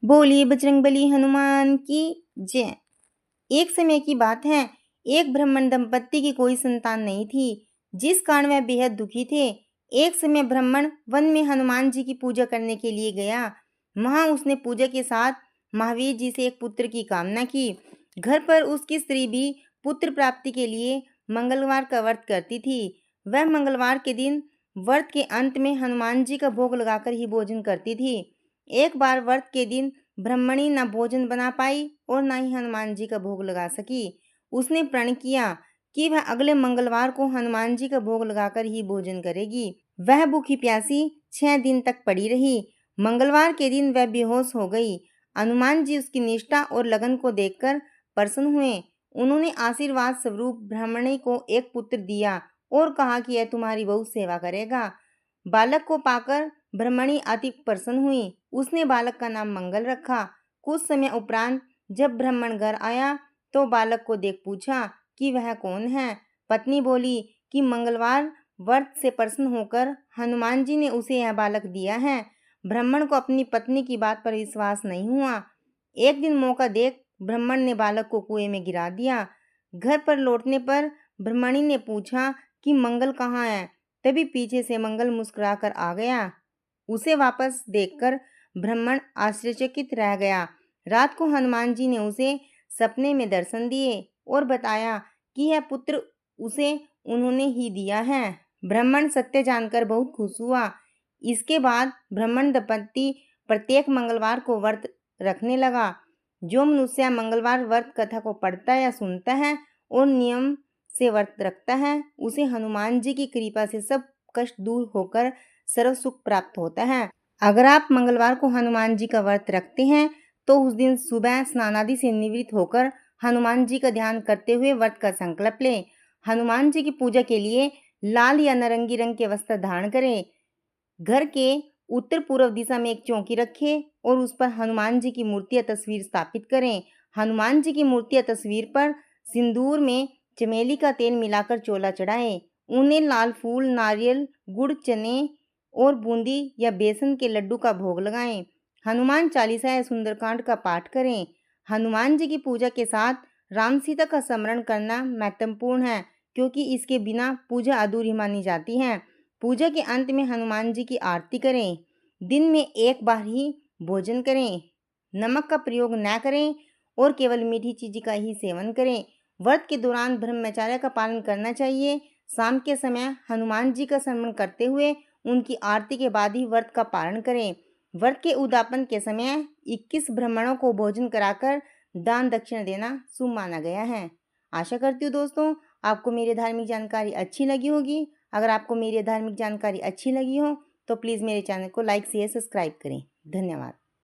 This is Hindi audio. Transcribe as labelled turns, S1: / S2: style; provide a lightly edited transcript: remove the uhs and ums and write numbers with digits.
S1: बोलिए बजरंगबली हनुमान की जय। एक समय की बात है, एक ब्राह्मण दंपत्ति की कोई संतान नहीं थी, जिस कारण वह बेहद दुखी थे। एक समय ब्राह्मण वन में हनुमान जी की पूजा करने के लिए गया। वहां उसने पूजा के साथ महावीर जी से एक पुत्र की कामना की। घर पर उसकी स्त्री भी पुत्र प्राप्ति के लिए मंगलवार का व्रत करती थी। वह मंगलवार के दिन व्रत के अंत में हनुमान जी का भोग लगाकर ही भोजन करती थी। एक बार व्रत के दिन ब्राह्मणी न भोजन बना पाई और न ही हनुमान जी का भोग लगा सकी। उसने प्रण किया कि वह अगले मंगलवार को हनुमान जी का भोग लगाकर ही भोजन करेगी। वह भूखी प्यासी 6 दिन तक पड़ी रही। मंगलवार के दिन वह बेहोश हो गई। हनुमान जी उसकी निष्ठा और लगन को देखकर प्रसन्न हुए। उन्होंने आशीर्वाद स्वरूप ब्राह्मणी को एक पुत्र दिया और कहा कि यह तुम्हारी बहुत सेवा करेगा। बालक को पाकर ब्राह्मणी अति प्रसन्न हुई। उसने बालक का नाम मंगल रखा। कुछ समय उपरांत जब ब्राह्मण घर आया तो बालक को देख पूछा कि वह कौन है। पत्नी बोली कि मंगलवार व्रत से प्रसन्न होकर हनुमान जी ने उसे यह बालक दिया है। ब्राह्मण को अपनी पत्नी की बात पर विश्वास नहीं हुआ। एक दिन मौका देख ब्राह्मण ने बालक को कुएं में गिरा दिया। घर पर लौटने पर ब्राह्मणी ने पूछा कि मंगल कहाँ है। तभी पीछे से मंगल मुस्कुराकर आ गया। उसे वापस देखकर ब्राह्मण आश्चर्यचकित रह गया। रात को हनुमान जी ने उसे सपने में दर्शन दिए और बताया कि यह पुत्र उसे उन्होंने ही दिया है। ब्राह्मण सत्य जानकर बहुत खुश हुआ। इसके बाद ब्राह्मण दंपत्ति प्रत्येक मंगलवार को व्रत रखने लगा। जो मनुष्य मंगलवार व्रत कथा को पढ़ता या सुनता है और नियम से व्रत रखता है, उसे हनुमान जी की कृपा से सब कष्ट दूर होकर सर्व सुख प्राप्त होता है। अगर आप मंगलवार को हनुमान जी का व्रत रखते हैं तो उस दिन सुबह स्नान आदि से निवृत्त होकर हनुमान जी का ध्यान करते हुए व्रत का संकल्प लें। हनुमान जी की पूजा के लिए लाल या नारंगी रंग के वस्त्र धारण करें। घर के उत्तर पूर्व दिशा में एक चौकी रखें और उस पर हनुमान जी की मूर्ति या तस्वीर स्थापित करें। हनुमान जी की मूर्ति या तस्वीर पर सिंदूर में चमेली का तेल मिलाकर चोला चढ़ाएं। उन्हें लाल फूल, नारियल, गुड़, चने और बूंदी या बेसन के लड्डू का भोग लगाएं। हनुमान चालीसा या सुंदरकांड का पाठ करें। हनुमान जी की पूजा के साथ राम सीता का स्मरण करना महत्वपूर्ण है, क्योंकि इसके बिना पूजा अधूरी मानी जाती है। पूजा के अंत में हनुमान जी की आरती करें। दिन में एक बार ही भोजन करें। नमक का प्रयोग न करें और केवल मीठी चीज का ही सेवन करें। व्रत के दौरान ब्रह्मचर्य का पालन करना चाहिए। शाम के समय हनुमान जी का स्मरण करते हुए उनकी आरती के बाद ही व्रत का पालन करें। व्रत के उद्यापन के समय 21 ब्राह्मणों को भोजन कराकर दान दक्षिणा देना शुभ माना गया है। आशा करती हूँ दोस्तों आपको मेरी धार्मिक जानकारी अच्छी लगी होगी। अगर आपको मेरी धार्मिक जानकारी अच्छी लगी हो तो प्लीज़ मेरे चैनल को लाइक शेयर सब्सक्राइब करें। धन्यवाद।